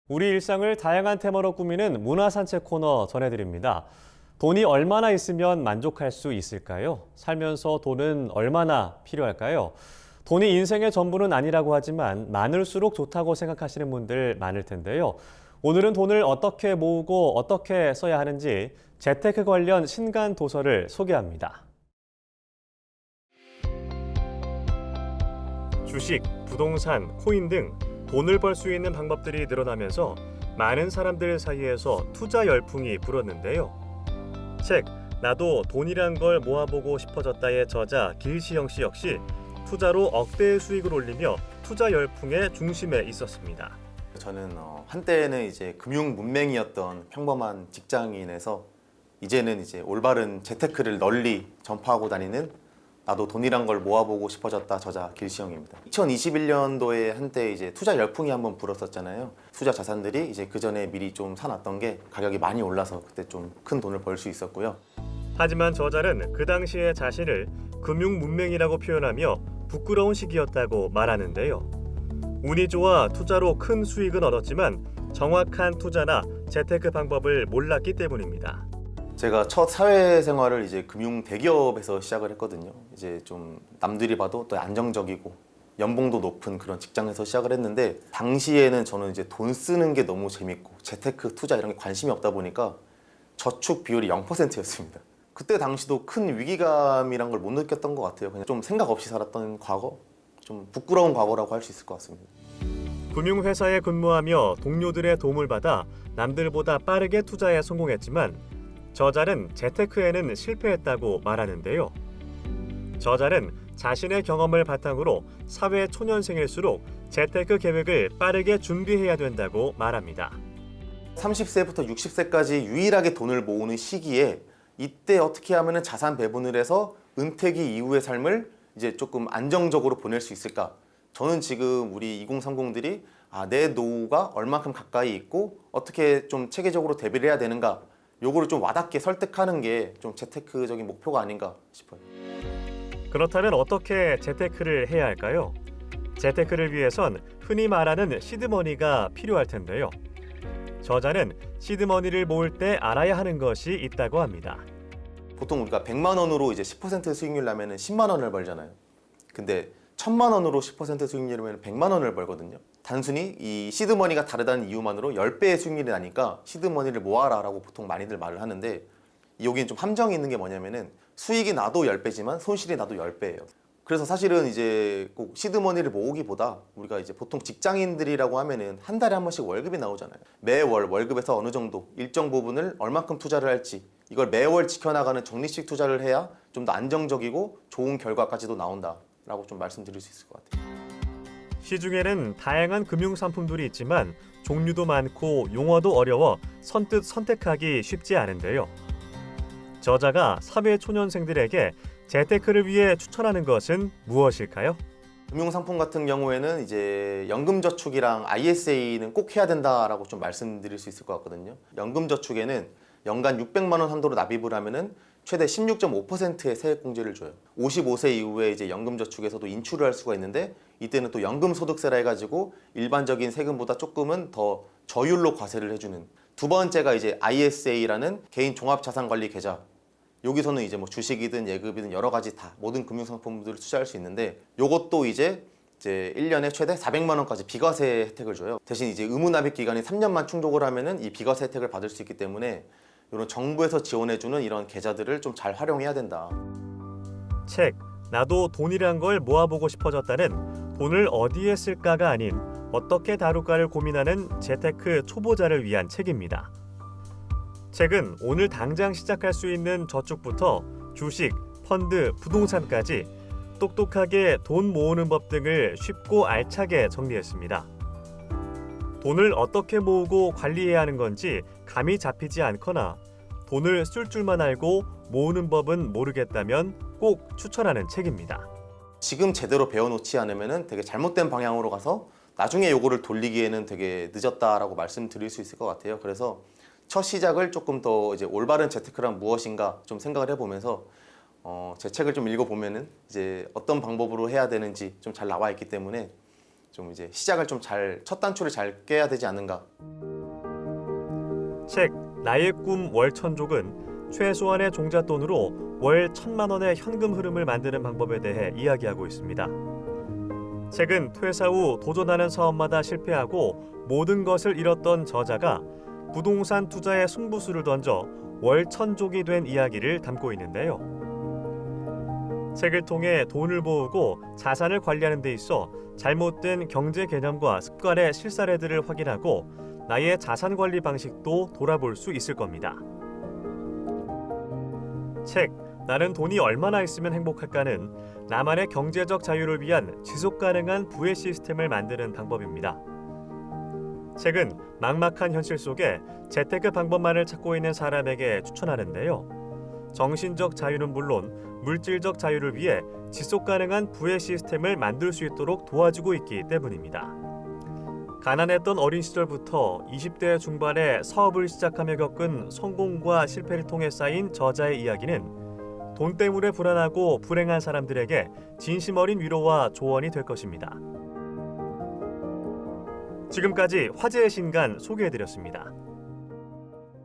우리 일상을 다양한 테마로 꾸미는 문화산책 코너 전해드립니다. 돈이 얼마나 있으면 만족할 수 있을까요? 살면서 돈은 얼마나 필요할까요? 돈이 인생의 전부는 아니라고 하지만 많을수록 좋다고 생각하시는 분들 많을 텐데요. 오늘은 돈을 어떻게 모으고 어떻게 써야 하는지 재테크 관련 신간 도서를 소개합니다. 주식, 부동산, 코인 등 돈을 벌 수 있는 방법들이 늘어나면서 많은 사람들 사이에서 투자 열풍이 불었는데요. 책 나도 돈이란 걸 모아보고 싶어졌다의 저자 길시영 씨 역시 투자로 억대의 수익을 올리며 투자 열풍의 중심에 있었습니다. 저는 한때는 이제 금융 문맹이었던 평범한 직장인에서 이제는 이제 올바른 재테크를 널리 전파하고 다니는 나도 돈이란 걸 모아보고 싶어졌다 저자 길시영입니다. 2021년도에 한때 이제 투자 열풍이 한번 불었었잖아요. 투자 자산들이 이제 그 전에 미리 좀 사놨던 게 가격이 많이 올라서 그때 좀 큰 돈을 벌 수 있었고요. 하지만 저자는 그 당시의 자신을 금융 문맹이라고 표현하며 부끄러운 시기였다고 말하는데요. 운이 좋아 투자로 큰 수익은 얻었지만 정확한 투자나 재테크 방법을 몰랐기 때문입니다. 제가 첫 사회생활을 이제 금융 대기업에서 시작을 했거든요. 이제 좀 남들이 봐도 또 안정적이고 연봉도 높은 그런 직장에서 시작을 했는데 당시에는 저는 이제 돈 쓰는 게 너무 재밌고 재테크 투자 이런 게 관심이 없다 보니까 저축 비율이 0%였습니다. 그때 당시도 큰 위기감이란 걸 못 느꼈던 것 같아요. 그냥 좀 생각 없이 살았던 과거, 좀 부끄러운 과거라고 할 수 있을 것 같습니다. 금융회사에 근무하며 동료들의 도움을 받아 남들보다 빠르게 투자에 성공했지만 저자는 재테크에는 실패했다고 말하는데요. 저자는 자신의 경험을 바탕으로 사회 초년생일수록 재테크 계획을 빠르게 준비해야 된다고 말합니다. 30세부터 60세까지 유일하게 돈을 모으는 시기에 이때 어떻게 하면 자산 배분을 해서 은퇴기 이후의 삶을 이제 조금 안정적으로 보낼 수 있을까? 저는 지금 우리 2030들이 내 노후가 얼만큼 가까이 있고 어떻게 좀 체계적으로 대비를 해야 되는가? 요거를 좀 와닿게 설득하는 게 좀 재테크적인 목표가 아닌가 싶어요. 그렇다면 어떻게 재테크를 해야 할까요? 재테크를 위해선 흔히 말하는 시드머니가 필요할 텐데요. 저자는 시드머니를 모을 때 알아야 하는 것이 있다고 합니다. 보통 우리가 100만 원으로 이제 10% 수익률 나면은 10만 원을 벌잖아요. 근데 1000만 원으로 10% 수익률이면 100만 원을 벌거든요. 단순히 이 시드머니가 다르다는 이유만으로 10배의 수익률이 나니까 시드머니를 모아라라고 보통 많이들 말을 하는데 여기는 좀 함정이 있는 게 뭐냐면은 수익이 나도 10배지만 손실이 나도 10배예요. 그래서 사실은 이제 꼭 시드머니를 모으기보다 우리가 이제 보통 직장인들이라고 하면은 한 달에 한 번씩 월급이 나오잖아요. 매월 월급에서 어느 정도 일정 부분을 얼만큼 투자를 할지 이걸 매월 지켜나가는 적립식 투자를 해야 좀 더 안정적이고 좋은 결과까지도 나온다라고 좀 말씀드릴 수 있을 것 같아요. 시중에는 다양한 금융 상품들이 있지만 종류도 많고 용어도 어려워 선뜻 선택하기 쉽지 않은데요. 저자가 사회 초년생들에게 재테크를 위해 추천하는 것은 무엇일까요? 금융상품 같은 경우에는 이제 연금저축이랑 ISA는 꼭 해야 된다라고 좀 말씀드릴 수 있을 것 같거든요. 연금저축에는 연간 600만 원 한도로 납입을 하면은 최대 16.5%의 세액공제를 줘요. 55세 이후에 이제 연금저축에서도 인출을 할 수가 있는데 이때는 또 연금소득세라 해가지고 일반적인 세금보다 조금은 더 저율로 과세를 해주는. 두 번째가 이제 ISA라는 개인 종합자산관리 계좌. 여기서는 이제 뭐 주식이든 예금이든 여러 가지 다 모든 금융상품들을 투자할 수 있는데 요것도 이제 1년에 최대 400만 원까지 비과세 혜택을 줘요. 대신 이제 의무납입 기간이 3년만 충족을 하면은 이 비과세 혜택을 받을 수 있기 때문에 이런 정부에서 지원해주는 이런 계좌들을 좀 잘 활용해야 된다. 책 나도 돈이란 걸 모아보고 싶어졌다는 돈을 어디에 쓸까가 아닌 어떻게 다룰까를 고민하는 재테크 초보자를 위한 책입니다. 책은 오늘 당장 시작할 수 있는 저축부터 주식, 펀드, 부동산까지 똑똑하게 돈 모으는 법 등을 쉽고 알차게 정리했습니다. 돈을 어떻게 모으고 관리해야 하는 건지 감이 잡히지 않거나 돈을 쓸 줄만 알고 모으는 법은 모르겠다면 꼭 추천하는 책입니다. 지금 제대로 배워놓지 않으면 되게 잘못된 방향으로 가서 나중에 요거를 돌리기에는 되게 늦었다라고 말씀드릴 수 있을 것 같아요. 그래서 첫 시작을 조금 더 이제 올바른 재테크란 무엇인가 좀 생각을 해보면서 제 책을 좀 읽어보면은 이제 어떤 방법으로 해야 되는지 좀 잘 나와 있기 때문에 좀 이제 시작을 좀 첫 단추를 잘 깨야 되지 않는가. 책 나의 꿈 월천족은 최소한의 종잣돈으로 월 1,000만 원의 현금 흐름을 만드는 방법에 대해 이야기하고 있습니다. 책은 퇴사 후 도전하는 사업마다 실패하고 모든 것을 잃었던 저자가 부동산 투자에 승부수를 던져 월천족이 된 이야기를 담고 있는데요. 책을 통해 돈을 모으고 자산을 관리하는 데 있어 잘못된 경제 개념과 습관의 실사례들을 확인하고 나의 자산 관리 방식도 돌아볼 수 있을 겁니다. 책 나는 돈이 얼마나 있으면 행복할까는 나만의 경제적 자유를 위한 지속 가능한 부의 시스템을 만드는 방법입니다. 책은 막막한 현실 속에 재테크 방법만을 찾고 있는 사람에게 추천하는데요. 정신적 자유는 물론 물질적 자유를 위해 지속 가능한 부의 시스템을 만들 수 있도록 도와주고 있기 때문입니다. 가난했던 어린 시절부터 20대 중반에 사업을 시작하며 겪은 성공과 실패를 통해 쌓인 저자의 이야기는 돈 때문에 불안하고 불행한 사람들에게 진심 어린 위로와 조언이 될 것입니다. 지금까지 화제의 신간 소개해드렸습니다.